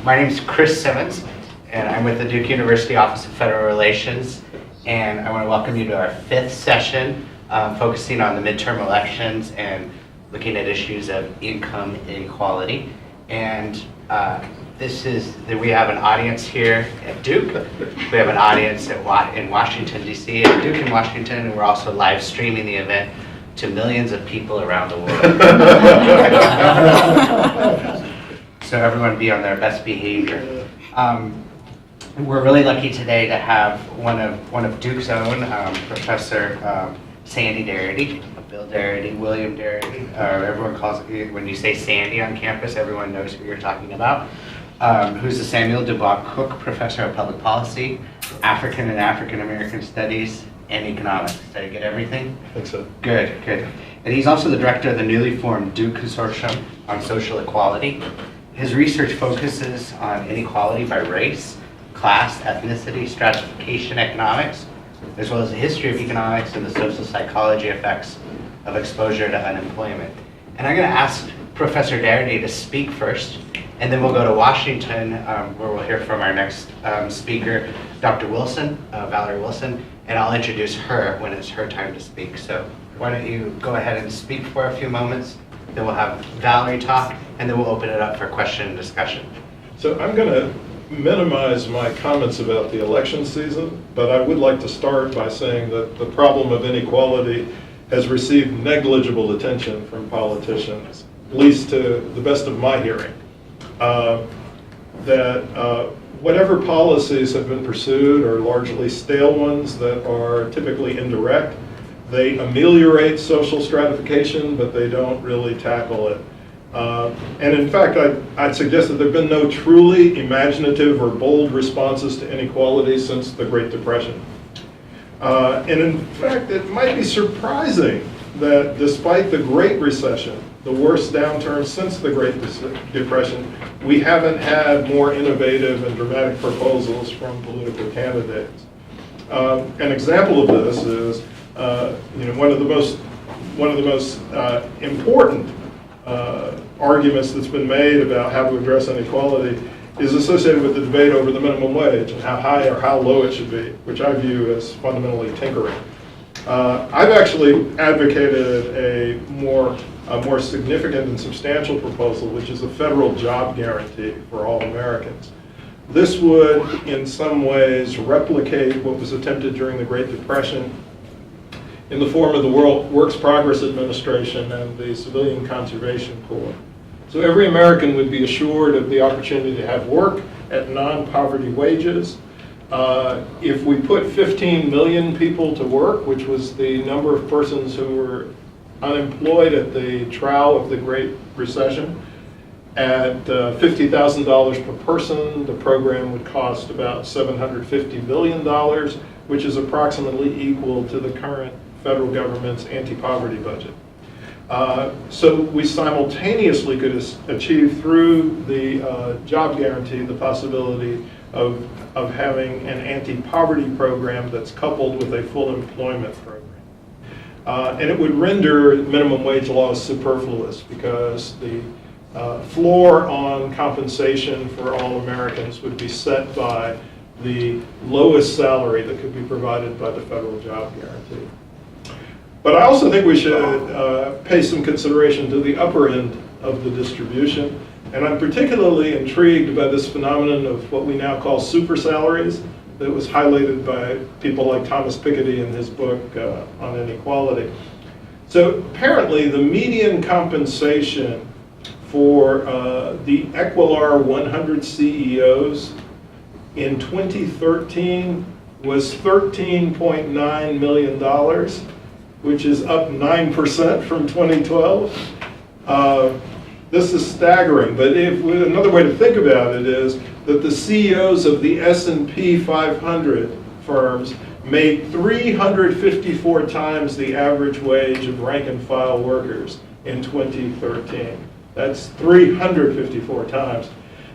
My name is Chris Simmons, and I'm with the Duke University Office of Federal Relations, and I want to welcome you to our 5th session, focusing on the midterm elections and looking at issues of income inequality. And we have an audience here at Duke. We have an audience in Washington, D.C., at Duke in Washington, and we're also live streaming the event to millions of people around the world. So everyone be on their best behavior. We're really lucky today to have one of Duke's own, Professor Sandy Darity, Bill Darity, William Darity, everyone calls it, when you say Sandy on campus, everyone knows who you're talking about, who's the Samuel DuBois Cook Professor of Public Policy, African and African American Studies, and Economics. Did I get everything? I think so. Good. And he's also the director of the newly formed Duke Consortium on Social Equality. His research focuses on inequality by race, class, ethnicity, stratification, economics, as well as the history of economics and the social psychology effects of exposure to unemployment. And I'm going to ask Professor Darity to speak first, and then we'll go to Washington, where we'll hear from our next speaker, Dr. Wilson, Valerie Wilson, and I'll introduce her when it's her time to speak. So why don't you go ahead and speak for a few moments, then we'll have Valerie talk, and then we'll open it up for question and discussion. So I'm going to minimize my comments about the election season, but I would like to start by saying that the problem of inequality has received negligible attention from politicians, at least to the best of my hearing. Whatever policies have been pursued are largely stale ones that are typically indirect. They ameliorate social stratification, but they don't really tackle it. And in fact, I'd suggest that there have been no truly imaginative or bold responses to inequality since the Great Depression. And in fact, it might be surprising that despite the Great Recession, the worst downturn since the Great Depression, we haven't had more innovative and dramatic proposals from political candidates. An example of this is, one of the most important arguments that's been made about how to address inequality is associated with the debate over the minimum wage and how high or how low it should be, which I view as fundamentally tinkering. I've actually advocated a more significant and substantial proposal, which is a federal job guarantee for all Americans. This would, in some ways, replicate what was attempted during the Great Depression in the form of the Works Progress Administration and the Civilian Conservation Corps. So every American would be assured of the opportunity to have work at non-poverty wages. If we put 15 million people to work, which was the number of persons who were unemployed at the trough of the Great Recession, at $50,000 per person, the program would cost about $750 million, which is approximately equal to the current federal government's anti-poverty budget. So we simultaneously could achieve through the job guarantee the possibility of having an anti-poverty program that's coupled with a full employment program. And it would render minimum wage laws superfluous because the floor on compensation for all Americans would be set by the lowest salary that could be provided by the federal job guarantee. But I also think we should pay some consideration to the upper end of the distribution. And I'm particularly intrigued by this phenomenon of what we now call super salaries that was highlighted by people like Thomas Piketty in his book on inequality. So apparently the median compensation for the Equilar 100 CEOs in 2013 was $13.9 million, which is up 9% from 2012. This is staggering, but another way to think about it is that the CEOs of the S&P 500 firms made 354 times the average wage of rank and file workers in 2013. That's 354 times.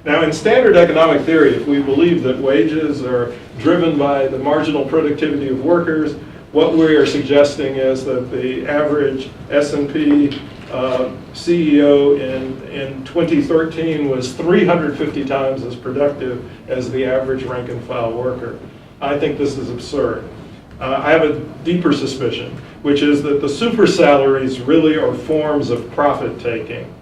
Now, in standard economic theory, if we believe that wages are driven by the marginal productivity of workers, what we are suggesting is that the average S&P CEO in 2013 was 350 times as productive as the average rank and file worker. I think this is absurd. I have a deeper suspicion, which is that the super salaries really are forms of profit taking.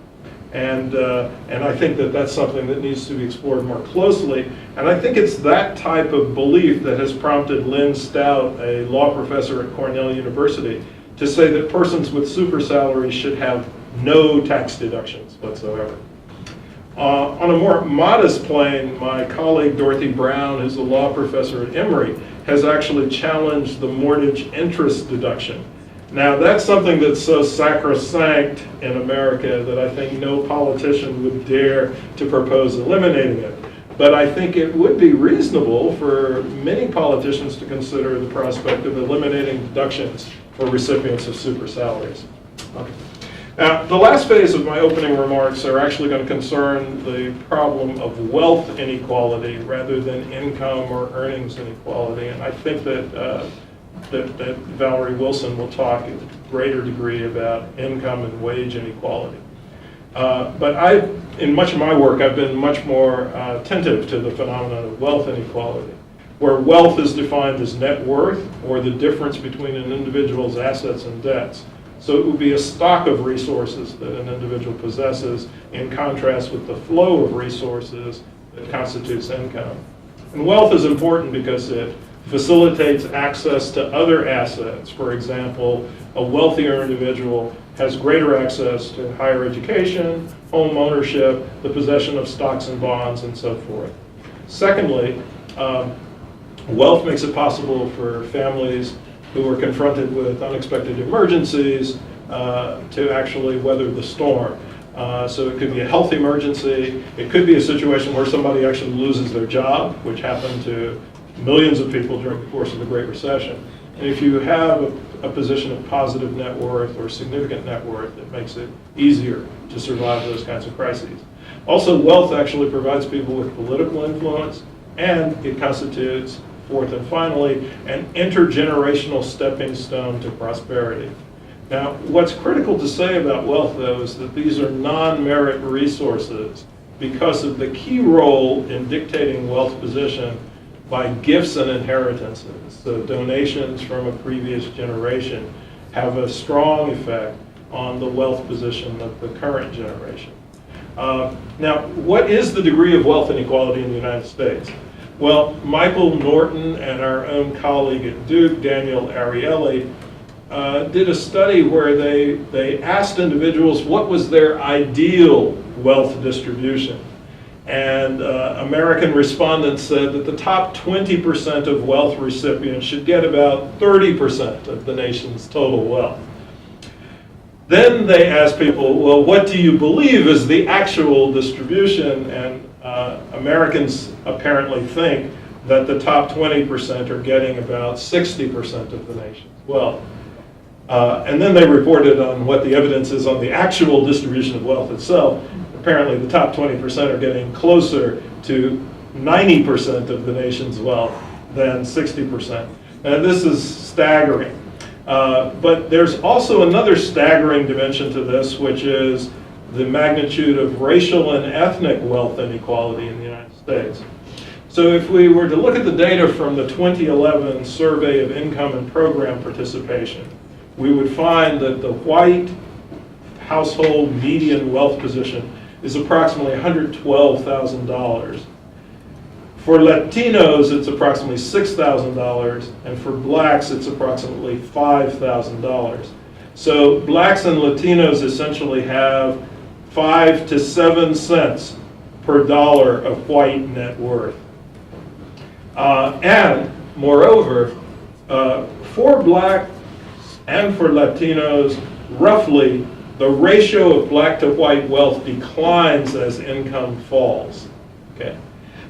And I think that that's something that needs to be explored more closely. And I think it's that type of belief that has prompted Lynn Stout, a law professor at Cornell University, to say that persons with super salaries should have no tax deductions whatsoever. On a more modest plane, my colleague Dorothy Brown, who's a law professor at Emory, has actually challenged the mortgage interest deduction. Now, that's something that's so sacrosanct in America that I think no politician would dare to propose eliminating it. But I think it would be reasonable for many politicians to consider the prospect of eliminating deductions for recipients of super salaries. Okay. Now, the last phase of my opening remarks are actually going to concern the problem of wealth inequality rather than income or earnings inequality. And I think that that Valerie Wilson will talk in greater degree about income and wage inequality. But in much of my work, I've been much more attentive to the phenomenon of wealth inequality, where wealth is defined as net worth or the difference between an individual's assets and debts. So it would be a stock of resources that an individual possesses in contrast with the flow of resources that constitutes income. And wealth is important because it facilitates access to other assets. For example, a wealthier individual has greater access to higher education, home ownership, the possession of stocks and bonds, and so forth. Secondly, wealth makes it possible for families who are confronted with unexpected emergencies to actually weather the storm. So it could be a health emergency. It could be a situation where somebody actually loses their job, which happened to millions of people during the course of the Great Recession. And if you have a position of positive net worth or significant net worth, it makes it easier to survive those kinds of crises. Also, wealth actually provides people with political influence, and it constitutes, fourth and finally, an intergenerational stepping stone to prosperity. Now, what's critical to say about wealth, though, is that these are non-merit resources because of the key role in dictating wealth position by gifts and inheritances. So donations from a previous generation have a strong effect on the wealth position of the current generation. Now, what is the degree of wealth inequality in the United States? Well, Michael Norton and our own colleague at Duke, Daniel Ariely, did a study where they asked individuals what was their ideal wealth distribution. And American respondents said that the top 20% of wealth recipients should get about 30% of the nation's total wealth. Then they asked people, well, what do you believe is the actual distribution? And Americans apparently think that the top 20% are getting about 60% of the nation's wealth. And then they reported on what the evidence is on the actual distribution of wealth itself. Apparently the top 20% are getting closer to 90% of the nation's wealth than 60%. And this is staggering. But there's also another staggering dimension to this, which is the magnitude of racial and ethnic wealth inequality in the United States. So if we were to look at the data from the 2011 Survey of Income and Program Participation, we would find that the white household median wealth position is approximately $112,000. For Latinos, it's approximately $6,000, and for blacks, it's approximately $5,000. So blacks and Latinos essentially have 5 to 7 cents per dollar of white net worth. And moreover, for blacks and for Latinos, roughly the ratio of black to white wealth declines as income falls. Okay?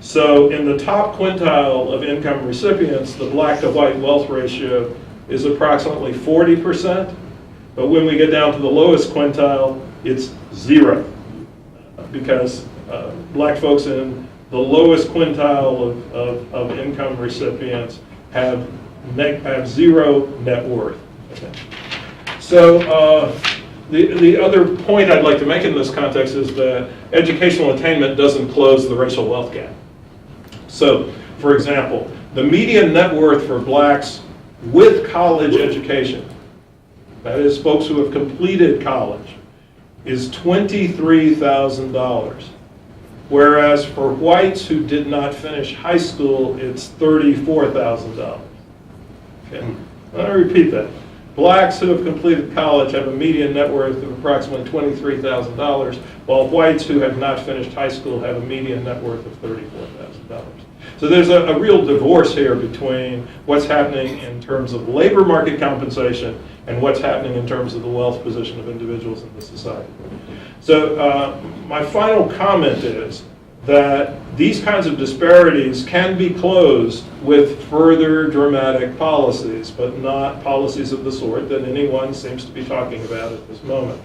So in the top quintile of income recipients, the black to white wealth ratio is approximately 40%, but when we get down to the lowest quintile, it's 0, because black folks in the lowest quintile of income recipients have 0 net worth. Okay. So The other point I'd like to make in this context is that educational attainment doesn't close the racial wealth gap. So, for example, the median net worth for blacks with college education, that is folks who have completed college, is $23,000. Whereas for whites who did not finish high school, it's $34,000. Okay. Let me repeat that. Blacks who have completed college have a median net worth of approximately $23,000, while whites who have not finished high school have a median net worth of $34,000. So there's a real divorce here between what's happening in terms of labor market compensation and what's happening in terms of the wealth position of individuals in the society. So my final comment is that these kinds of disparities can be closed with further dramatic policies, but not policies of the sort that anyone seems to be talking about at this moment.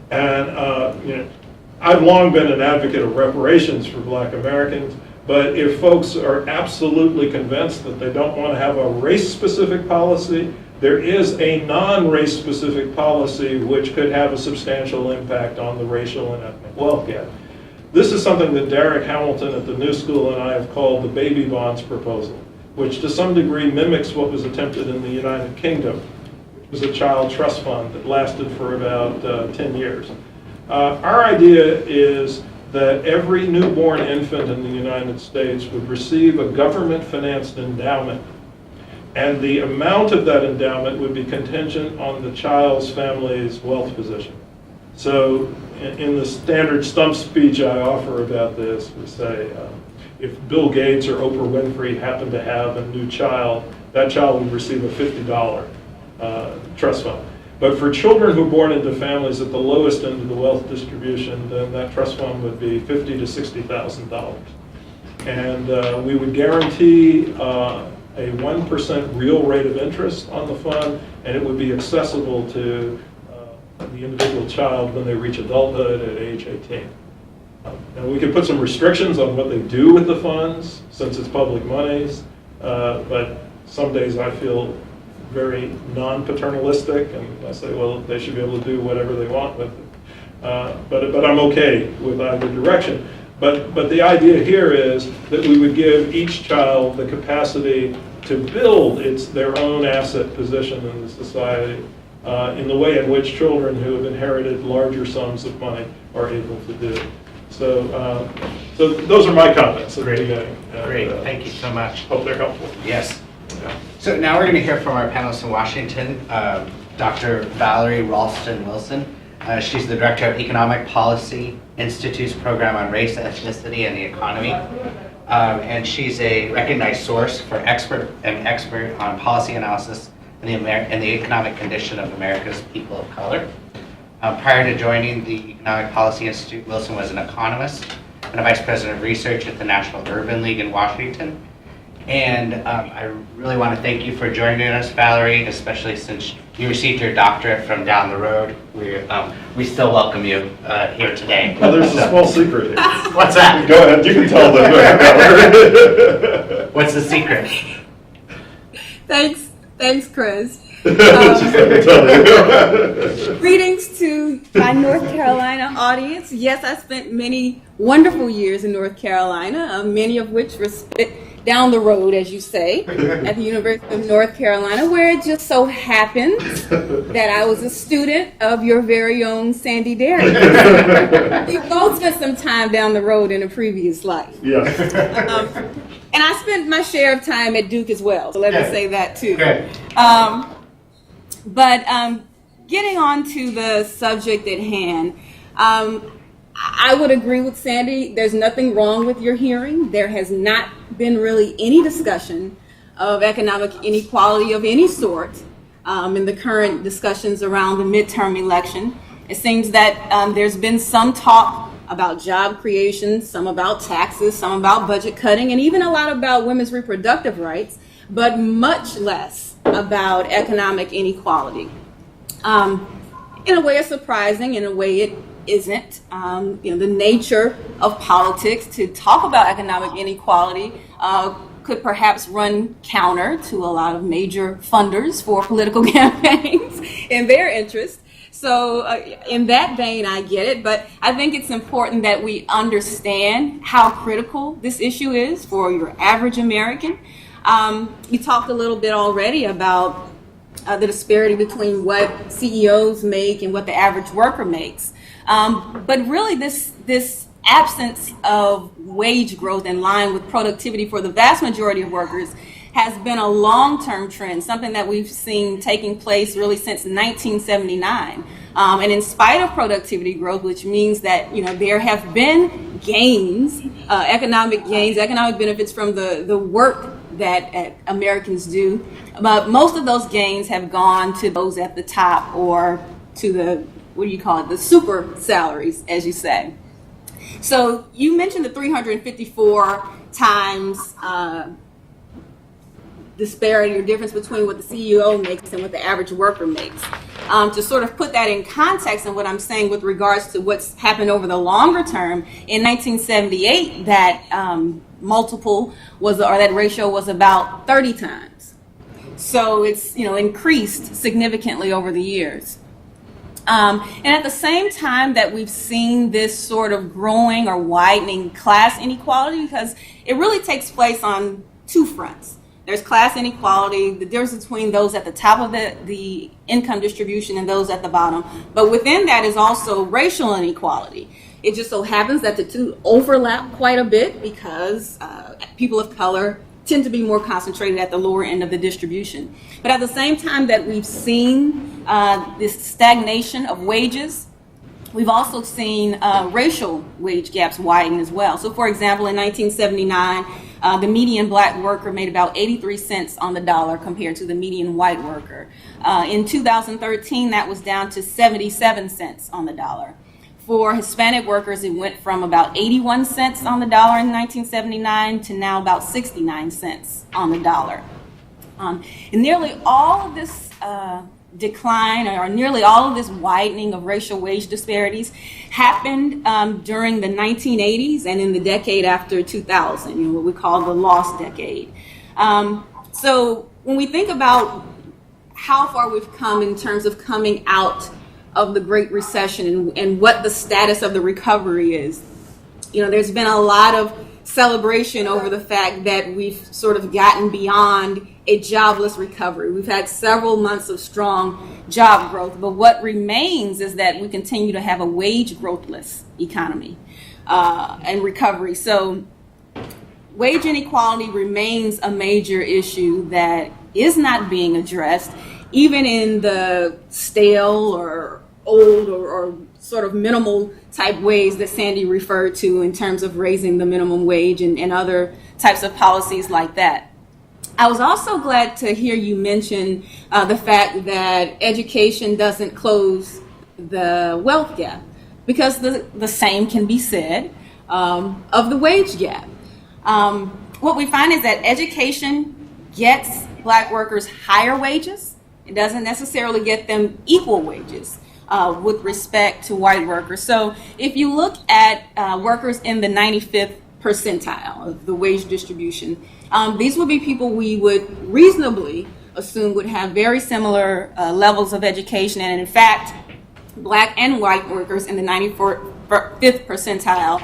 And I've long been an advocate of reparations for Black Americans, but if folks are absolutely convinced that they don't want to have a race-specific policy, there is a non-race-specific policy which could have a substantial impact on the racial and ethnic wealth gap. This is something that Derek Hamilton at the New School and I have called the baby bonds proposal, which to some degree mimics what was attempted in the United Kingdom. It was a child trust fund that lasted for about 10 years. Our idea is that every newborn infant in the United States would receive a government-financed endowment, and the amount of that endowment would be contingent on the child's family's wealth position. So in the standard stump speech I offer about this, we say, if Bill Gates or Oprah Winfrey happen to have a new child, that child would receive a $50 trust fund. But for children who are born into families at the lowest end of the wealth distribution, then that trust fund would be $50,000 to $60,000. And we would guarantee a 1% real rate of interest on the fund, and it would be accessible to the individual child when they reach adulthood at age 18. Now we could put some restrictions on what they do with the funds, since it's public monies, but some days I feel very non-paternalistic, and I say, well, they should be able to do whatever they want with it. But I'm okay with either direction. But the idea here is that we would give each child the capacity to build their own asset position in the society in the way in which children who have inherited larger sums of money are able to do. So those are my comments at the beginning. Great, thank you so much. Hope they're helpful. Yes. Yeah. So now we're going to hear from our panelists in Washington, Dr. Valerie Rawlston Wilson. She's the Director of Economic Policy Institute's Program on Race, Ethnicity, and the Economy. And she's a recognized source for expert on policy analysis and the economic condition of America's people of color. Prior to joining the Economic Policy Institute, Wilson was an economist and a Vice President of Research at the National Urban League in Washington. And I really want to thank you for joining us, Valerie, especially since you received your doctorate from down the road. We still welcome you here today. Well, there's a small secret here. What's that? Go ahead, you can tell them. Valerie. What's the secret? Thanks, Chris. Just let me tell you. Greetings to my North Carolina audience. Yes, I spent many wonderful years in North Carolina, many of which were spent down the road, as you say, at the University of North Carolina, where it just so happens that I was a student of your very own Sandy Darity. We both spent some time down the road in a previous life. Yes. And I spent my share of time at Duke as well, so let me say that too. Good. But getting on to the subject at hand, I would agree with Sandy. There's nothing wrong with your hearing. There has not been really any discussion of economic inequality of any sort in the current discussions around the midterm election. It seems that there's been some talk about job creation, some about taxes, some about budget cutting, and even a lot about women's reproductive rights, but much less about economic inequality. In a way it's surprising, in a way it isn't. The nature of politics to talk about economic inequality could perhaps run counter to a lot of major funders for political campaigns in their interest. So in that vein, I get it, but I think it's important that we understand how critical this issue is for your average American. You talked a little bit already about the disparity between what CEOs make and what the average worker makes. But really this absence of wage growth in line with productivity for the vast majority of workers has been a long-term trend, something that we've seen taking place really since 1979. And in spite of productivity growth, which means that there have been gains, economic benefits from the work that Americans do, but most of those gains have gone to those at the top or to the super salaries, as you say. So you mentioned the 354 times disparity or difference between what the CEO makes and what the average worker makes. To sort of put that in context and what I'm saying with regards to what's happened over the longer term, in 1978 that that ratio was about 30 times. So it's increased significantly over the years. And at the same time that we've seen this sort of growing or widening class inequality, because it really takes place on two fronts. There's class inequality, the difference between those at the top of the income distribution and those at the bottom. But within that is also racial inequality. It just so happens that the two overlap quite a bit because people of color tend to be more concentrated at the lower end of the distribution. But at the same time that we've seen this stagnation of wages, we've also seen racial wage gaps widen as well. So for example, in 1979, the median black worker made about 83 cents on the dollar compared to the median white worker. In 2013, that was down to 77 cents on the dollar. For Hispanic workers, it went from about 81 cents on the dollar in 1979 to now about 69 cents on the dollar. And nearly all of this decline or nearly all of this widening of racial wage disparities happened during the 1980s and in the decade after 2000, what we call the lost decade. So when we think about how far we've come in terms of coming out of the Great Recession and what the status of the recovery is, there's been a lot of celebration over the fact that we've sort of gotten beyond a jobless recovery. We've had several months of strong job growth, but what remains is that we continue to have a wage growthless economy and recovery. So wage inequality remains a major issue that is not being addressed, even in the stale or old or sort of minimal type ways that Sandy referred to in terms of raising the minimum wage and other types of policies like that. I was also glad to hear you mention the fact that education doesn't close the wealth gap, because the same can be said of the wage gap. What we find is that education gets black workers higher wages. It doesn't necessarily get them equal wages with respect to white workers. So if you look at workers in the 95th percentile of the wage distribution, these would be people we would reasonably assume would have very similar levels of education. And in fact, black and white workers in the 95th percentile,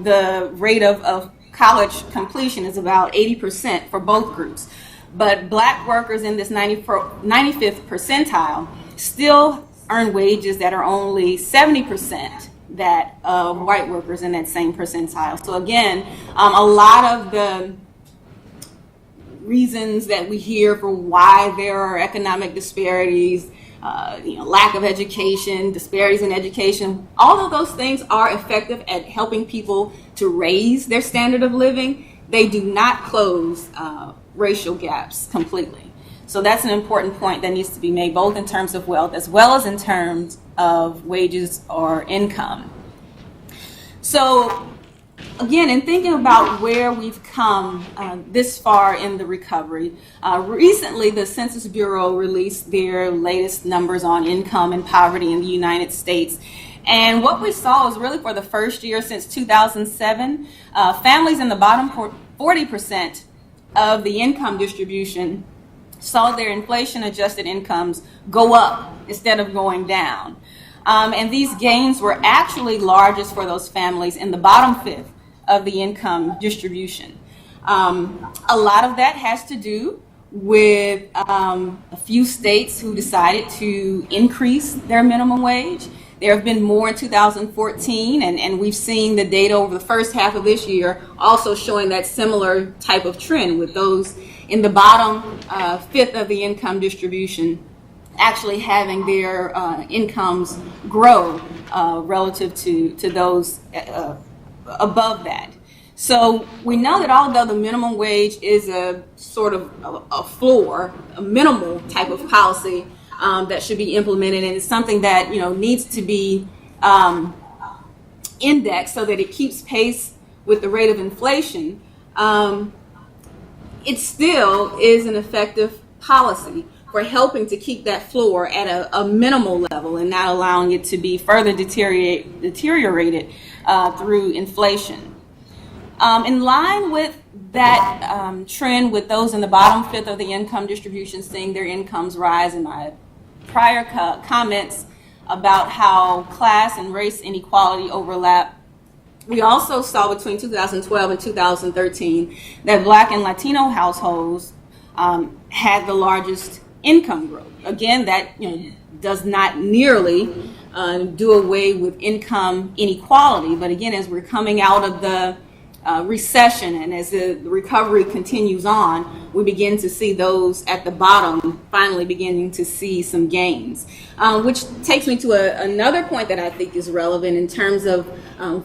the rate of college completion is about 80% for both groups. But black workers in this 95th percentile still earn wages that are only 70% that of white workers in that same percentile. So again, a lot of the reasons that we hear for why there are economic disparities, lack of education, disparities in education, all of those things are effective at helping people to raise their standard of living. They do not close racial gaps completely. So that's an important point that needs to be made, both in terms of wealth as well as in terms of wages or income. So again, in thinking about where we've come this far in the recovery, recently the Census Bureau released their latest numbers on income and poverty in the United States. And what we saw was really for the first year since 2007, families in the bottom 40% of the income distribution saw their inflation-adjusted incomes go up instead of going down. And these gains were actually largest for those families in the bottom fifth of the income distribution. A lot of that has to do with a few states who decided to increase their minimum wage. There have been more in 2014, and we've seen the data over the first half of this year also showing that similar type of trend, with those in the bottom fifth of the income distribution actually having their incomes grow relative to those above that. So we know that although the minimum wage is a sort of a floor, a minimal type of policy that should be implemented, and it's something that needs to be indexed so that it keeps pace with the rate of inflation, it still is an effective policy for helping to keep that floor at a minimal level and not allowing it to be further deteriorated through inflation. In line with that trend, with those in the bottom fifth of the income distribution seeing their incomes rise, in my prior comments about how class and race inequality overlap, we also saw between 2012 and 2013 that Black and Latino households had the largest income growth. Again, that does not nearly do away with income inequality, but again, as we're coming out of the recession and as the recovery continues on, we begin to see those at the bottom finally beginning to see some gains, which takes me to another point that I think is relevant in terms of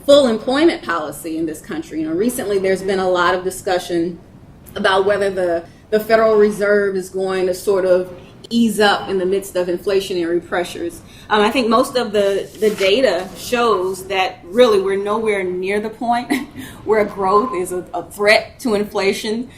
full employment policy in this country. Recently there's been a lot of discussion about whether the Federal Reserve is going to sort of ease up in the midst of inflationary pressures. I think most of the data shows that really we're nowhere near the point where growth is a threat to inflation,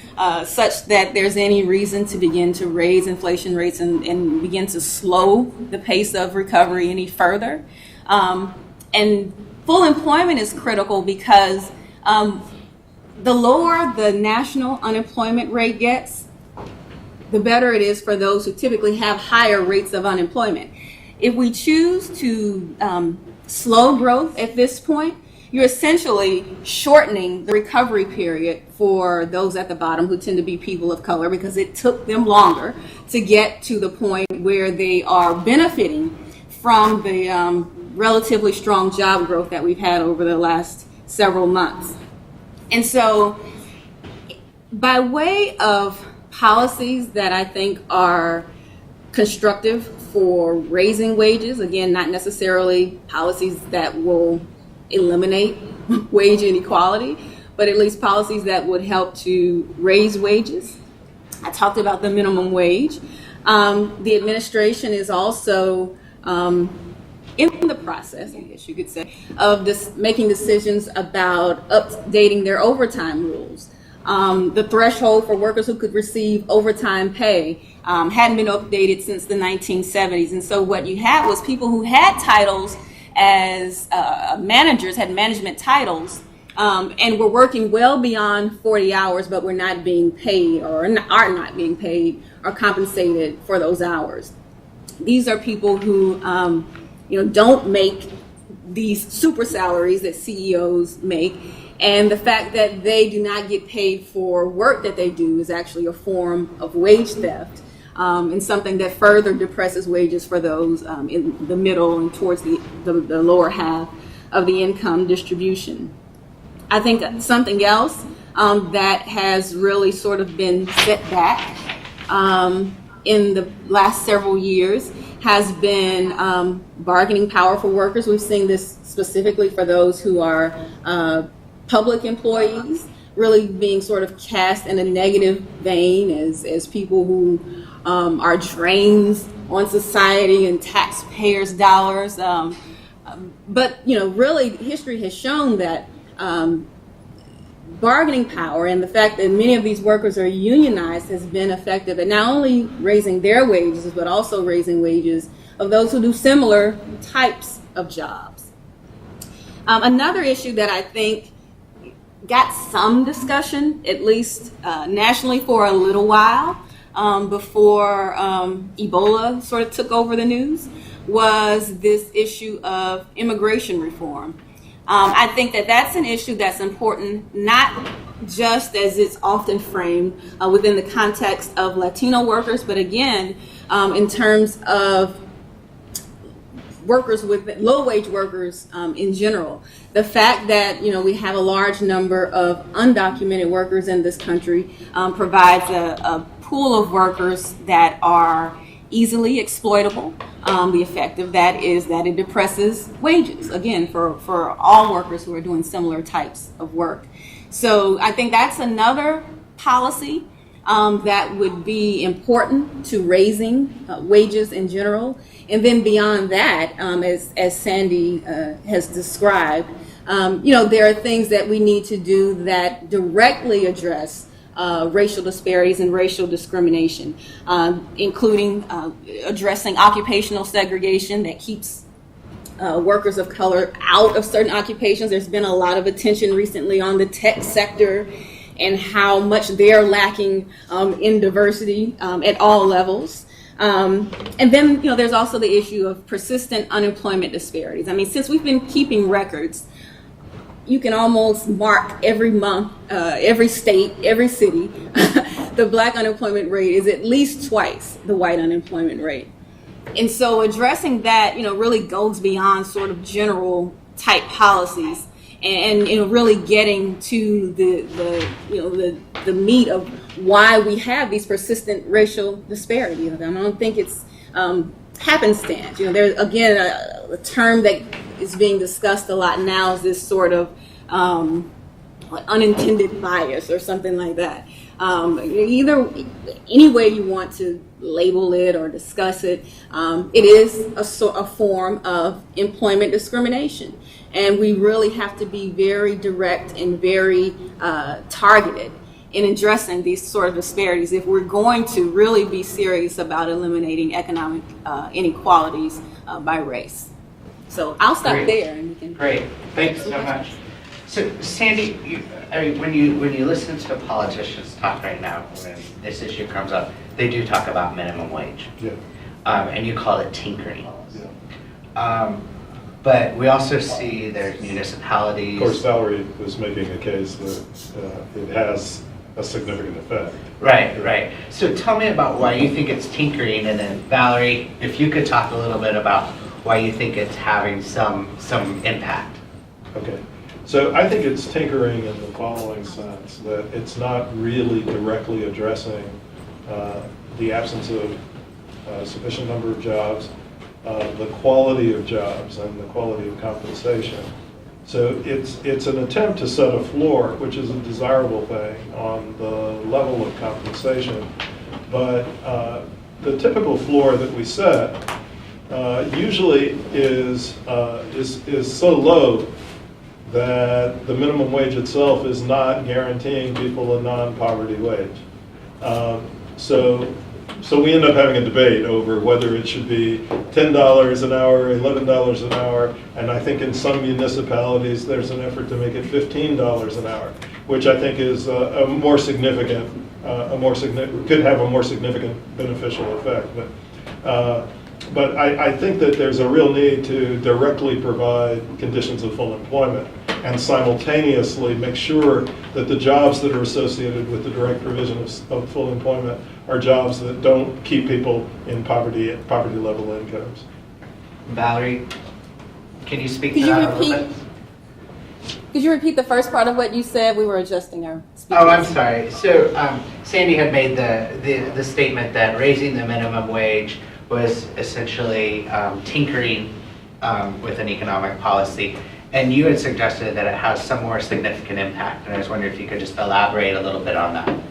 such that there's any reason to begin to raise inflation rates and begin to slow the pace of recovery any further. And full employment is critical because the lower the national unemployment rate gets, the better it is for those who typically have higher rates of unemployment. If we choose to slow growth at this point, you're essentially shortening the recovery period for those at the bottom who tend to be people of color, because it took them longer to get to the point where they are benefiting from the relatively strong job growth that we've had over the last several months. And so by way of policies that I think are constructive for raising wages, again, not necessarily policies that will eliminate wage inequality, but at least policies that would help to raise wages. I talked about the minimum wage. The administration is also in the process, I guess you could say, of making decisions about updating their overtime rules. The threshold for workers who could receive overtime pay hadn't been updated since the 1970s. And so what you had was people who had titles as managers, had management titles, and were working well beyond 40 hours, but were not being paid or are not being paid or compensated for those hours. These are people who don't make these super salaries that CEOs make. And the fact that they do not get paid for work that they do is actually a form of wage theft, and something that further depresses wages for those in the middle and towards the lower half of the income distribution. I think something else that has really sort of been set back in the last several years has been bargaining power for workers. We've seen this specifically for those who are public employees, really being sort of cast in a negative vein as people who are drains on society and taxpayers' dollars. But really history has shown that bargaining power and the fact that many of these workers are unionized has been effective at not only raising their wages, but also raising wages of those who do similar types of jobs. Another issue that I think got some discussion, at least nationally for a little while, before Ebola sort of took over the news was this issue of immigration reform. I think that that's an issue that's important, not just as it's often framed within the context of Latino workers, but again, in terms of workers with low-wage workers in general. The fact that we have a large number of undocumented workers in this country provides a pool of workers that are easily exploitable. The effect of that is that it depresses wages, again, for all workers who are doing similar types of work. So I think that's another policy that would be important to raising wages in general. And then beyond that, as Sandy has described, there are things that we need to do that directly address racial disparities and racial discrimination, including addressing occupational segregation that keeps workers of color out of certain occupations. There's been a lot of attention recently on the tech sector and how much they're lacking in diversity at all levels. And then, there's also the issue of persistent unemployment disparities. I mean, since we've been keeping records, you can almost mark every month, every state, every city, the black unemployment rate is at least twice the white unemployment rate. And so addressing that, really goes beyond sort of general type policies and really getting to the meat of why we have these persistent racial disparities. I don't think it's happenstance. There's again a term that is being discussed a lot now is this sort of unintended bias or something like that. Either any way you want to label it or discuss it, it is a form of employment discrimination. And we really have to be very direct and very targeted in addressing these sort of disparities if we're going to really be serious about eliminating economic inequalities by race. So I'll stop there. And we can. Great, thanks so much. So Sandy, when you listen to politicians talk right now, when this issue comes up, they do talk about minimum wage. Yeah. And you call it tinkering. Yeah. But we also see there's municipalities. Of course, Valerie was making a case that it has a significant effect. Right. So tell me about why you think it's tinkering, and then Valerie, if you could talk a little bit about why you think it's having some impact. Okay. So I think it's tinkering in the following sense, that it's not really directly addressing the absence of a sufficient number of jobs, the quality of jobs, and the quality of compensation. So it's an attempt to set a floor, which is a desirable thing, on the level of compensation. But the typical floor that we set usually is so low that the minimum wage itself is not guaranteeing people a non-poverty wage. So we end up having a debate over whether it should be $10 an hour, $11 an hour, and I think in some municipalities there's an effort to make it $15 an hour, which I think is could have a more significant beneficial effect. But I think that there's a real need to directly provide conditions of full employment and simultaneously make sure that the jobs that are associated with the direct provision of full employment are jobs that don't keep people in poverty level incomes. Valerie, can you speak to that a little bit? Could you repeat the first part of what you said? We were adjusting our speakers. Oh, I'm sorry. So Sandy had made the statement that raising the minimum wage was essentially tinkering with an economic policy. And you had suggested that it has some more significant impact. And I was wondering if you could just elaborate a little bit on that.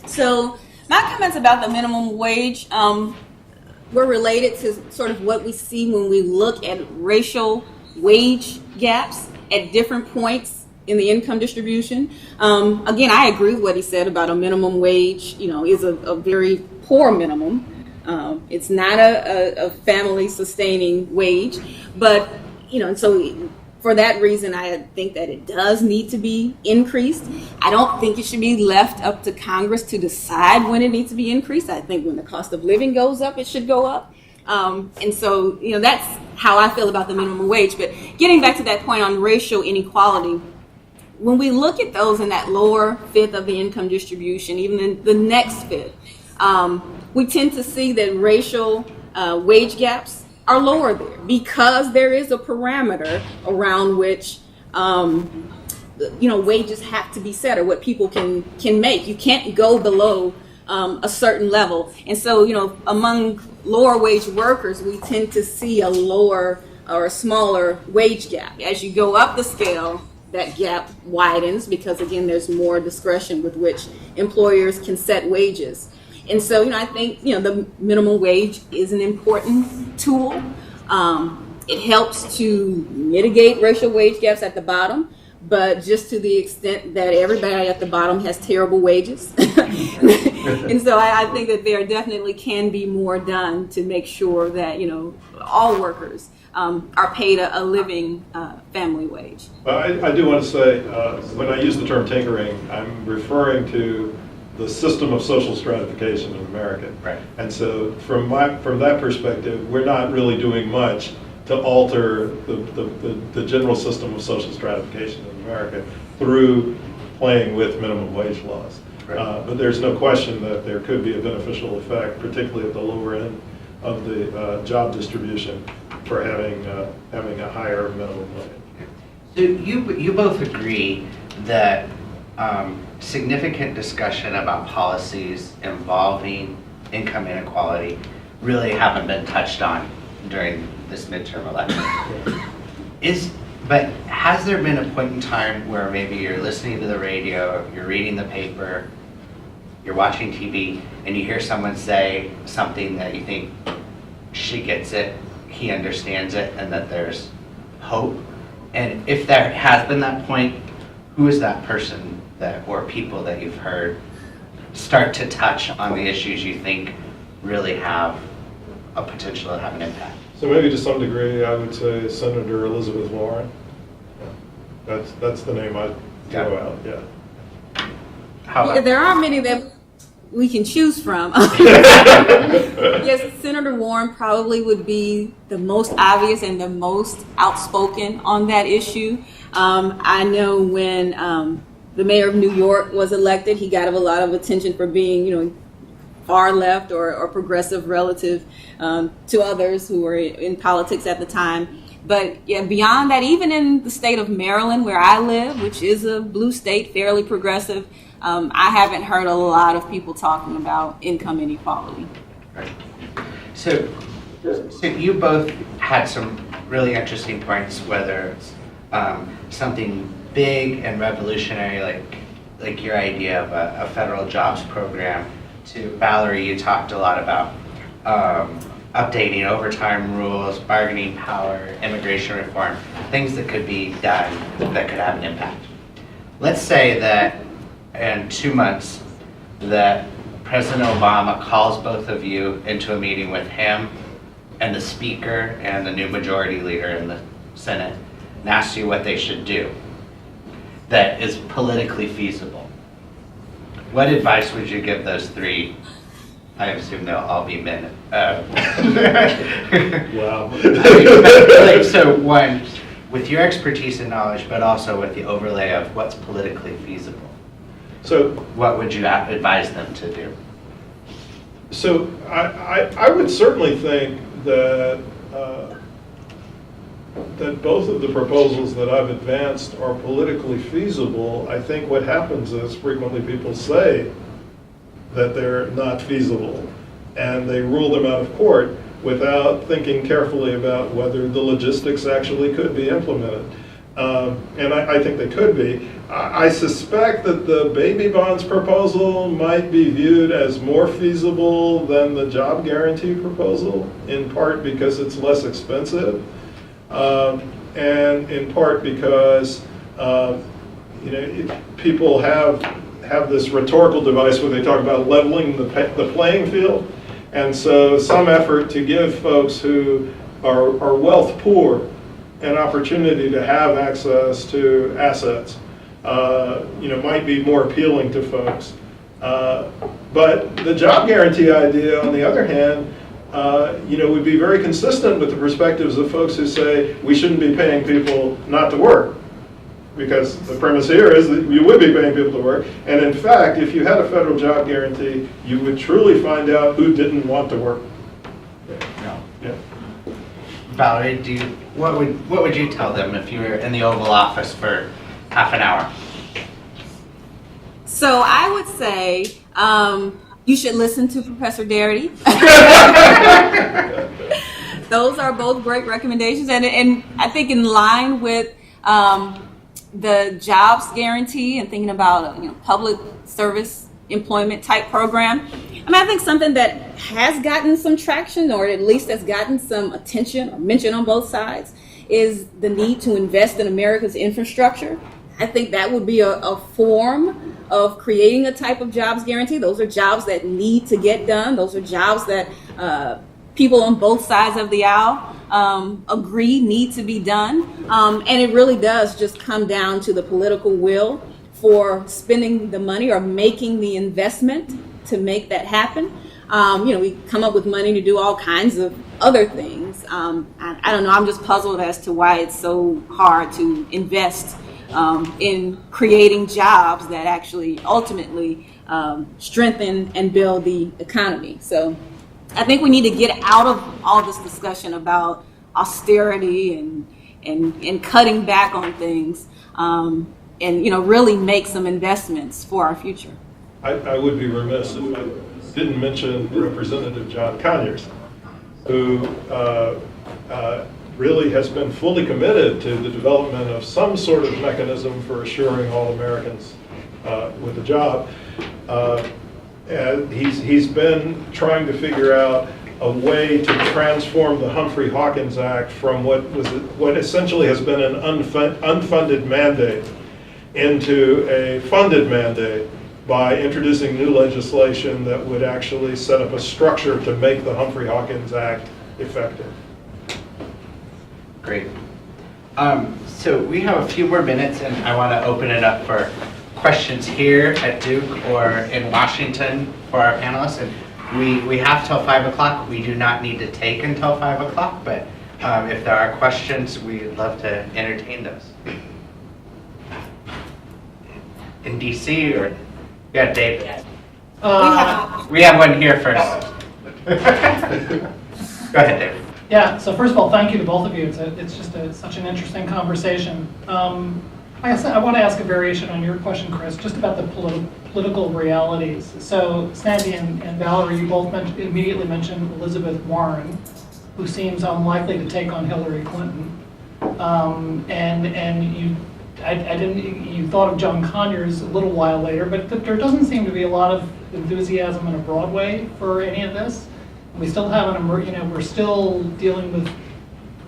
So my comments about the minimum wage were related to sort of what we see when we look at racial wage gaps at different points in the income distribution. Again, I agree with what he said about a minimum wage, is a very poor minimum. It's not a family sustaining wage, but so For that reason, I think that it does need to be increased. I don't think it should be left up to Congress to decide when it needs to be increased. I think when the cost of living goes up, it should go up. And so, that's how I feel about the minimum wage. But getting back to that point on racial inequality, when we look at those in that lower fifth of the income distribution, even in the next fifth, we tend to see that racial wage gaps are lower there because there is a parameter around which wages have to be set, or what people can make. You can't go below a certain level. And so, among lower wage workers, we tend to see a lower or a smaller wage gap. As you go up the scale, that gap widens because, again, there's more discretion with which employers can set wages. And so, I think, the minimum wage is an important tool. It helps to mitigate racial wage gaps at the bottom, but just to the extent that everybody at the bottom has terrible wages. And so I think that there definitely can be more done to make sure that, all workers are paid a living family wage. I do want to say, when I use the term tinkering, I'm referring to the system of social stratification in America. Right. And so from that perspective, we're not really doing much to alter the general system of social stratification in America through playing with minimum wage laws. Right. But there's no question that there could be a beneficial effect, particularly at the lower end of the job distribution, for having a higher minimum wage. So you both agree that significant discussion about policies involving income inequality really haven't been touched on during this midterm election. But has there been a point in time where maybe you're listening to the radio, you're reading the paper, you're watching TV, and you hear someone say something that you think, she gets it, he understands it, and that there's hope? And if there has been that point, who is that person or people that you've heard start to touch on the issues you think really have a potential to have an impact? So maybe to some degree, I would say Senator Elizabeth Warren. Yeah. That's the name I'd throw out. Yeah. There are many that we can choose from. Yes, Senator Warren probably would be the most obvious and the most outspoken on that issue. I know when the mayor of New York was elected, he got a lot of attention for being, far left or progressive relative to others who were in politics at the time. But yeah, beyond that, even in the state of Maryland, where I live, which is a blue state, fairly progressive, I haven't heard a lot of people talking about income inequality. Right. So you both had some really interesting points, whether it's something big and revolutionary like your idea of a federal jobs program, to Valerie, you talked a lot about updating overtime rules, bargaining power, immigration reform, things that could be done that could have an impact. Let's say that in 2 months that President Obama calls both of you into a meeting with him and the speaker and the new majority leader in the Senate and asks you what they should do that is politically feasible. What advice would you give those three? I assume they'll all be men. Wow. So one, with your expertise and knowledge, but also with the overlay of what's politically feasible, So what would you advise them to do? So I would certainly think that that both of the proposals that I've advanced are politically feasible. I think what happens is frequently people say that they're not feasible, and they rule them out of court without thinking carefully about whether the logistics actually could be implemented. And I think they could be. I suspect that the baby bonds proposal might be viewed as more feasible than the job guarantee proposal, in part because it's less expensive, and in part because people have this rhetorical device where they talk about leveling the playing field, and so some effort to give folks who are wealth poor an opportunity to have access to assets, might be more appealing to folks. But the job guarantee idea, on the other hand, would be very consistent with the perspectives of folks who say we shouldn't be paying people not to work. Because the premise here is that you would be paying people to work. And in fact, if you had a federal job guarantee, you would truly find out who didn't want to work. No. Yeah. Valerie, what would you tell them if you were in the Oval Office for half an hour? So I would say you should listen to Professor Darity. Those are both great recommendations, and I think in line with the jobs guarantee and thinking about public service employment type program. I think something that has gotten some traction, or at least has gotten some attention or mention on both sides, is the need to invest in America's infrastructure. I think that would be a form of creating a type of jobs guarantee. Those are jobs that need to get done. Those are jobs that people on both sides of the aisle agree need to be done. And it really does just come down to the political will for spending the money or making the investment to make that happen. We come up with money to do all kinds of other things. I don't know, I'm just puzzled as to why it's so hard to invest in creating jobs that actually ultimately strengthen and build the economy. So I think we need to get out of all this discussion about austerity and cutting back on things, and really make some investments for our future. I would be remiss if I didn't mention Representative John Conyers, who really has been fully committed to the development of some sort of mechanism for assuring all Americans with a job. And he's been trying to figure out a way to transform the Humphrey-Hawkins Act from what essentially has been an unfunded mandate into a funded mandate by introducing new legislation that would actually set up a structure to make the Humphrey-Hawkins Act effective. Great. So we have a few more minutes, and I want to open it up for questions here at Duke or in Washington for our panelists. And we have till 5 o'clock. We do not need to take until 5 o'clock, but if there are questions, we'd love to entertain those. In DC or, yeah, Dave? We have one here first. Go ahead, Dave. Yeah, so first of all, thank you to both of you. It's just such an interesting conversation. I want to ask a variation on your question, Chris, just about the political realities. So Sandy and Valerie, you both immediately mentioned Elizabeth Warren, who seems unlikely to take on Hillary Clinton. You thought of John Conyers a little while later, but there doesn't seem to be a lot of enthusiasm in a broad way for any of this. We still haven't, we're still dealing with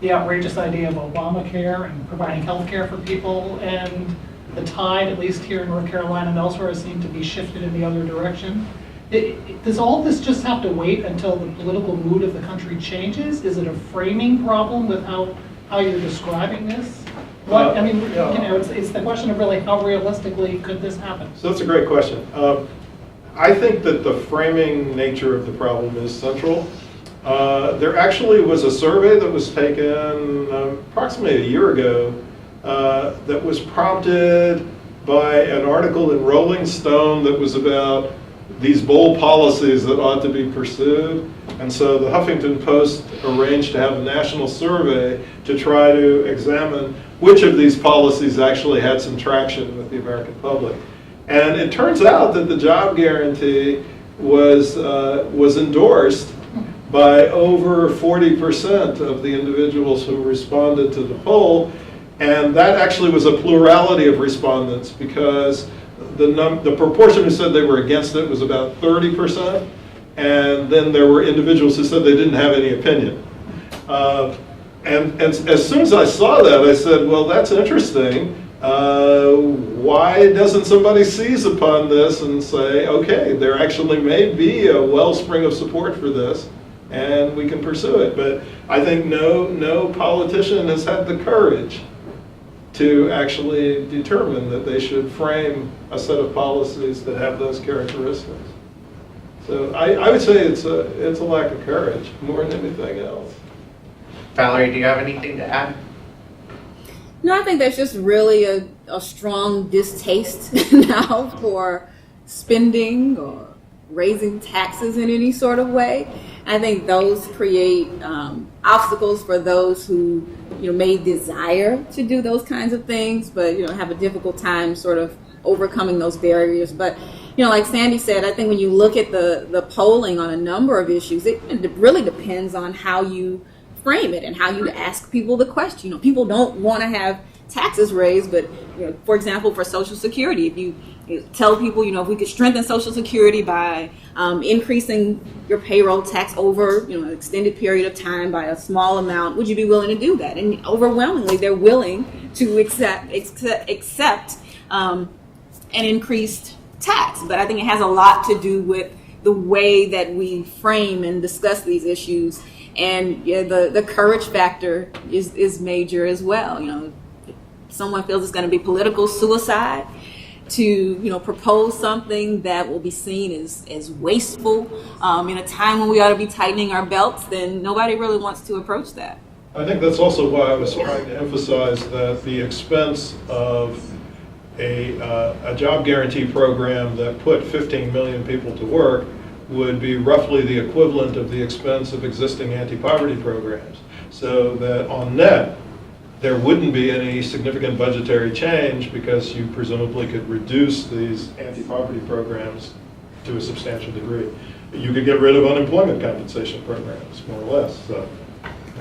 the outrageous idea of Obamacare and providing health care for people, and the tide, at least here in North Carolina and elsewhere, seemed to be shifted in the other direction. Does all this just have to wait until the political mood of the country changes? Is it a framing problem with how you're describing this? It's the question of really how realistically could this happen? So that's a great question. I think that the framing nature of the problem is central. There actually was a survey that was taken approximately a year ago that was prompted by an article in Rolling Stone that was about these bold policies that ought to be pursued. And so the Huffington Post arranged to have a national survey to try to examine which of these policies actually had some traction with the American public. And it turns out that the job guarantee was endorsed by over 40% of the individuals who responded to the poll. And that actually was a plurality of respondents, because the proportion who said they were against it was about 30%. And then there were individuals who said they didn't have any opinion. And as soon as I saw that, I said, well, that's interesting. Why doesn't somebody seize upon this and say, okay, there actually may be a wellspring of support for this. and we can pursue it. But I think no politician has had the courage to actually determine that they should frame a set of policies that have those characteristics. So I would say it's a lack of courage more than anything else. Valerie, do you have anything to add? No, I think there's just really a strong distaste now for spending or raising taxes in any sort of way. I think those create obstacles for those who may desire to do those kinds of things, but have a difficult time sort of overcoming those barriers. But like Sandy said, I think when you look at the polling on a number of issues, it really depends on how you frame it and how you ask people the question. People don't want to have taxes raised, but for example, for Social Security, if you tell people, if we could strengthen Social Security by increasing your payroll tax over an extended period of time by a small amount, would you be willing to do that? And overwhelmingly, they're willing to accept an increased tax. But I think it has a lot to do with the way that we frame and discuss these issues. And the courage factor is major as well. If someone feels it's going to be political suicide to propose something that will be seen as wasteful in a time when we ought to be tightening our belts, then nobody really wants to approach that. I think that's also why I was trying to emphasize that the expense of a job guarantee program that put 15 million people to work would be roughly the equivalent of the expense of existing anti-poverty programs. So that on net, there wouldn't be any significant budgetary change because you presumably could reduce these anti-poverty programs to a substantial degree. You could get rid of unemployment compensation programs, more or less. So.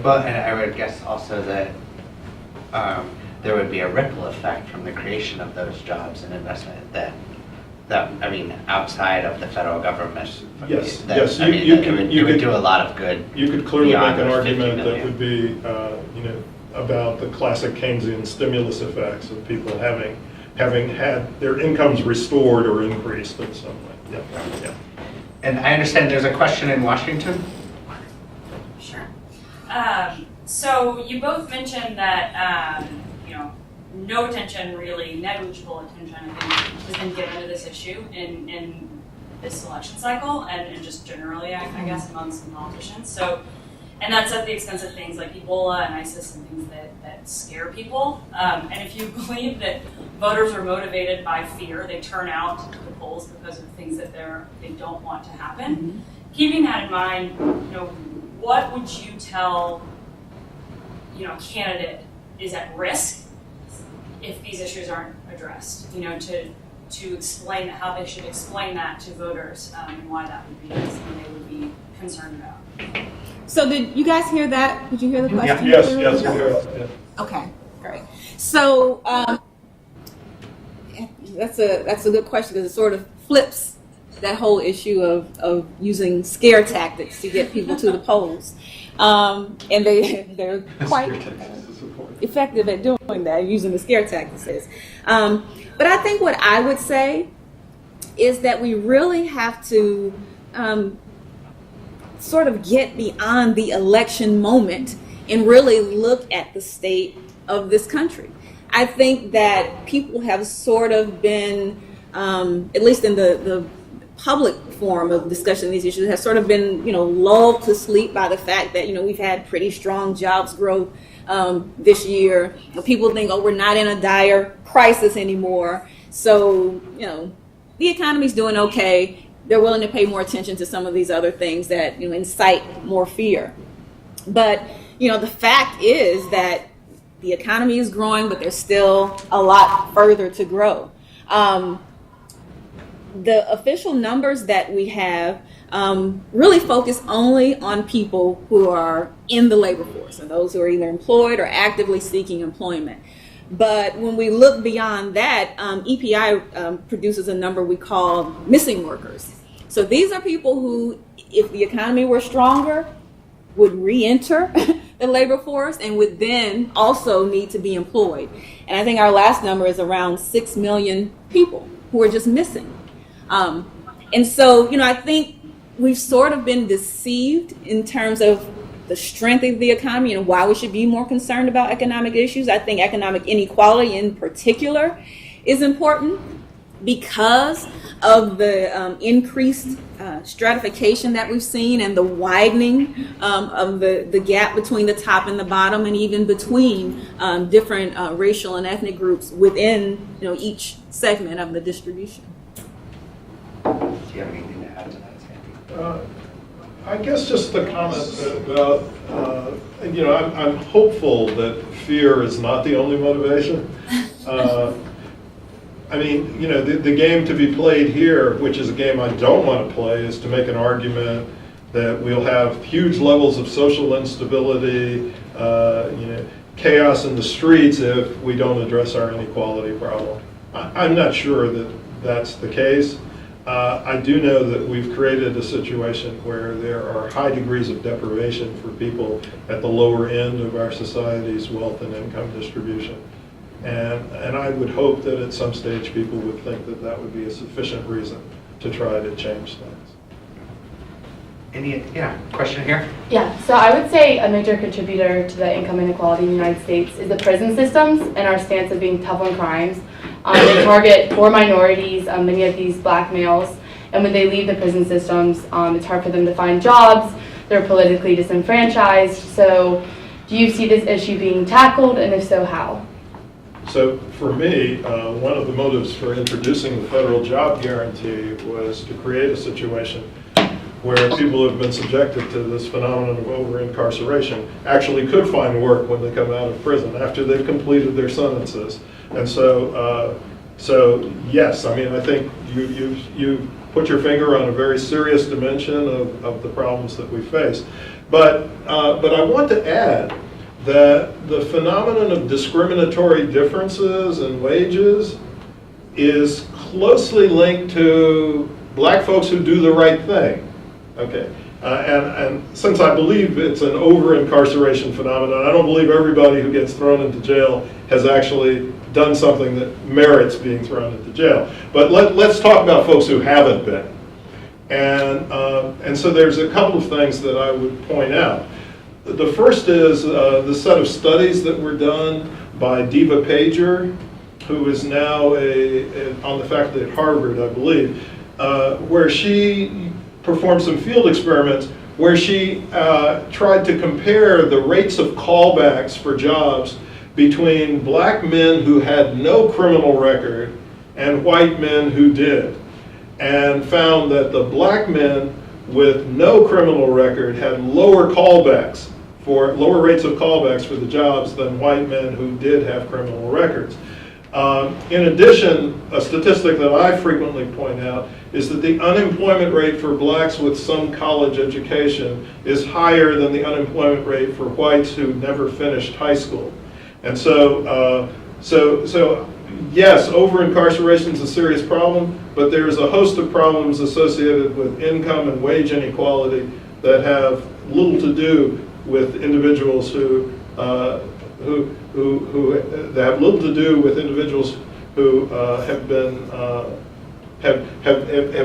Well, and I would guess also that there would be a ripple effect from the creation of those jobs and investment that I mean, outside of the federal government. Yes, that, yes. You could do a lot of good. You could clearly make an argument that million. would be, about the classic Keynesian stimulus effects of people having had their incomes restored or increased in some way. Yeah. And I understand there's a question in Washington. Sure. So you both mentioned that no attention, really negligible attention, I think, has been given to this issue in this election cycle and just generally, I guess, among some politicians. So, and that's at the expense of things like Ebola and ISIS and things that scare people. And if you believe that voters are motivated by fear, they turn out to the polls because of things that they don't want to happen. Mm-hmm. Keeping that in mind, what would you tell a candidate is at risk if these issues aren't addressed, to explain how they should explain that to voters and why that would be something they would be concerned about. So did you guys hear that? Did you hear the question? Yes, we heard it. Yeah. Okay, great. So that's a good question because it sort of flips that whole issue of using scare tactics to get people to the polls. And they're quite effective at doing that, using the scare tactics. But I think what I would say is that we really have to sort of get beyond the election moment and really look at the state of this country. I think that people have sort of been, at least in the public form of discussion of these issues, have sort of been, lulled to sleep by the fact that, we've had pretty strong jobs growth this year. People think, we're not in a dire crisis anymore. So, the economy's doing okay. They're willing to pay more attention to some of these other things that, incite more fear. But, the fact is that the economy is growing, but there's still a lot further to grow. The official numbers that we have really focus only on people who are in the labor force and those who are either employed or actively seeking employment. But when we look beyond that, EPI produces a number we call missing workers. So these are people who, if the economy were stronger, would re-enter the labor force and would then also need to be employed. And I think our last number is around 6 million people who are just missing. And so, I think we've sort of been deceived in terms of the strength of the economy and why we should be more concerned about economic issues. I think economic inequality in particular is important because of the increased stratification that we've seen and the widening of the gap between the top and the bottom, and even between different racial and ethnic groups within each segment of the distribution. Do you have anything to add to that, Sandy? I guess just the comment about, I'm hopeful that fear is not the only motivation. The game to be played here, which is a game I don't want to play, is to make an argument that we'll have huge levels of social instability, chaos in the streets if we don't address our inequality problem. I'm not sure that that's the case. I do know that we've created a situation where there are high degrees of deprivation for people at the lower end of our society's wealth and income distribution. And I would hope that at some stage people would think that that would be a sufficient reason to try to change things. Question here? Yeah, so I would say a major contributor to the income inequality in the United States is the prison systems and our stance of being tough on crimes. They target poor minorities, many of these black males, and when they leave the prison systems, it's hard for them to find jobs. They're politically disenfranchised. So do you see this issue being tackled, and if so, how? So for me, one of the motives for introducing the federal job guarantee was to create a situation where people who have been subjected to this phenomenon of over-incarceration actually could find work when they come out of prison after they've completed their sentences. And so yes, I think you put your finger on a very serious dimension of the problems that we face. But I want to add that the phenomenon of discriminatory differences in wages is closely linked to black folks who do the right thing. Okay, and since I believe it's an over-incarceration phenomenon, I don't believe everybody who gets thrown into jail has actually done something that merits being thrown into jail. But let's talk about folks who haven't been. And so there's a couple of things that I would point out. The first is the set of studies that were done by Diva Pager, who is now on the faculty at Harvard, I believe, where she performed some field experiments where she tried to compare the rates of callbacks for jobs between black men who had no criminal record and white men who did, and found that the black men with no criminal record had lower rates of callbacks for the jobs than white men who did have criminal records. In addition, a statistic that I frequently point out is that the unemployment rate for blacks with some college education is higher than the unemployment rate for whites who never finished high school. And so yes, over-incarceration is a serious problem, but there's a host of problems associated with income and wage inequality that have little to do with individuals who have little to do with individuals who have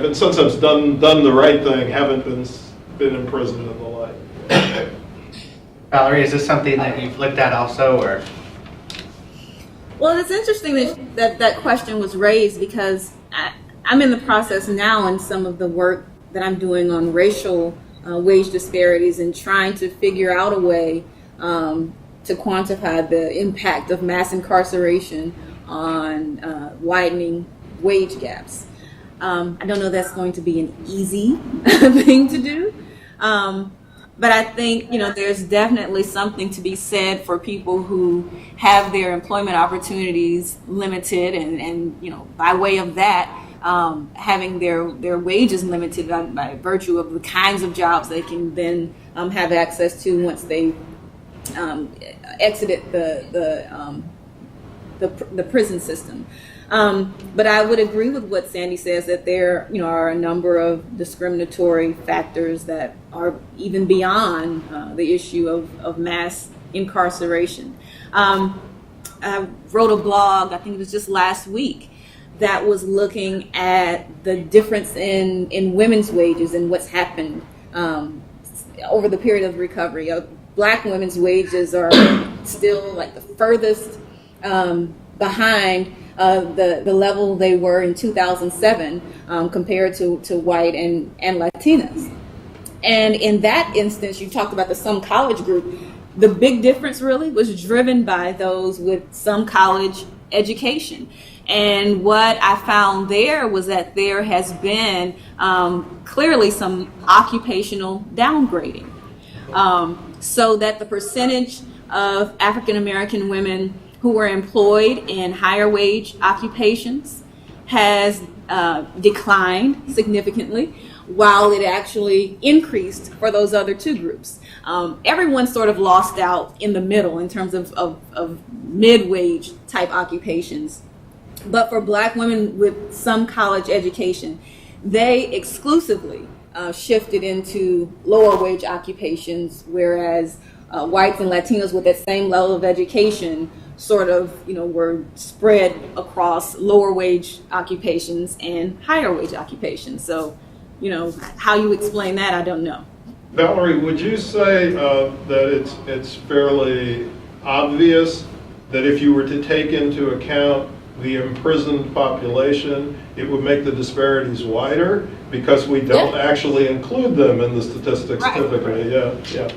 in some sense done the right thing, haven't been imprisoned and the like. Valerie, is this something that you've looked at also, or? Well, it's interesting that question was raised because I'm in the process now in some of the work that I'm doing on racial wage disparities and trying to figure out a way to quantify the impact of mass incarceration on widening wage gaps. I don't know that's going to be an easy thing to do, but I think there's definitely something to be said for people who have their employment opportunities limited, and by way of that, having their wages limited by virtue of the kinds of jobs they can then have access to once they exited the prison system. But I would agree with what Sandy says, that there are a number of discriminatory factors that are even beyond the issue of mass incarceration. I wrote a blog, I think it was just last week, that was looking at the difference in women's wages and what's happened over the period of recovery. Black women's wages are still like the furthest behind the level they were in 2007 compared to white and Latinas. And in that instance, you talked about the some college group. The big difference really was driven by those with some college education. And what I found there was that there has been clearly some occupational downgrading. So that the percentage of African American women who were employed in higher wage occupations has declined significantly, while it actually increased for those other two groups. Everyone sort of lost out in the middle in terms of mid-wage type occupations. But for Black women with some college education, they exclusively shifted into lower wage occupations, whereas whites and Latinos with that same level of education sort of, were spread across lower wage occupations and higher wage occupations. So, how you explain that, I don't know. Valerie, would you say that it's fairly obvious that if you were to take into account the imprisoned population, it would make the disparities wider because we don't actually include them in the statistics typically? Yeah.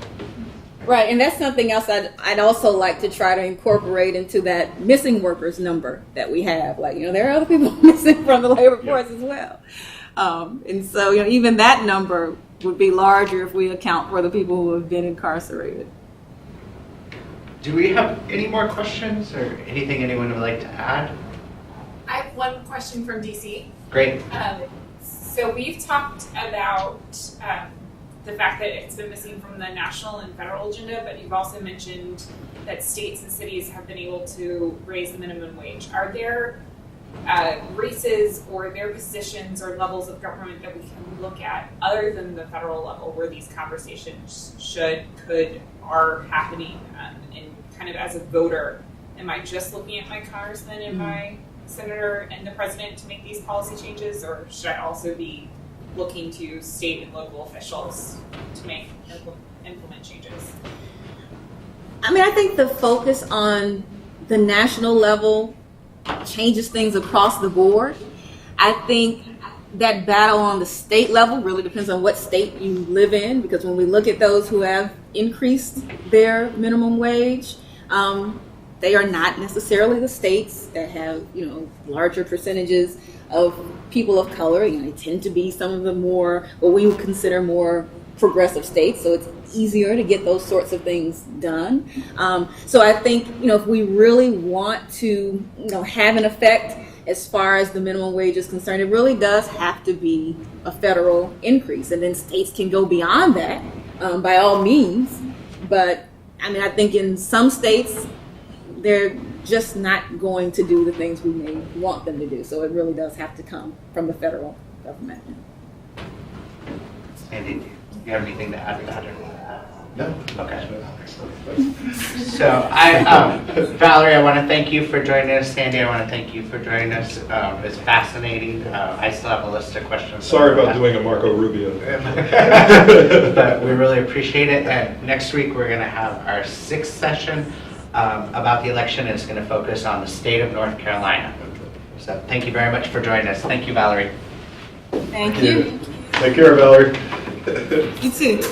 Right, and that's something else I'd also like to try to incorporate into that missing workers number that we have. Like, there are other people missing from the labor force as well. And so, even that number would be larger if we account for the people who have been incarcerated. Do we have any more questions or anything anyone would like to add? I have one question from DC. Great. So we've talked about the fact that it's been missing from the national and federal agenda, but you've also mentioned that states and cities have been able to raise the minimum wage. Are there races or their positions or levels of government that we can look at other than the federal level where these conversations are happening? And kind of as a voter, am I just looking at my congressman and my senator and the president to make these policy changes, or should I also be looking to state and local officials to implement changes? I think the focus on the national level changes things across the board. I think that battle on the state level really depends on what state you live in, because when we look at those who have increased their minimum wage, they are not necessarily the states that have, larger percentages of people of color. They tend to be some of the more, what we would consider more progressive states, so it's easier to get those sorts of things done. So I think, if we really want to, have an effect as far as the minimum wage is concerned, it really does have to be a federal increase, and then states can go beyond that by all means. But I think in some states, they're just not going to do the things we may want them to do. So it really does have to come from the federal government. Andy, do you have anything to add to that? No. Okay. So Valerie, I want to thank you for joining us. Sandy, I want to thank you for joining us. It's fascinating. I still have a list of questions. Sorry about doing a Marco Rubio. But we really appreciate it. And next week we're going to have our 6th session about the election, and it's going to focus on the state of North Carolina. So thank you very much for joining us. Thank you, Valerie. Thank you. Take care, Valerie. You too.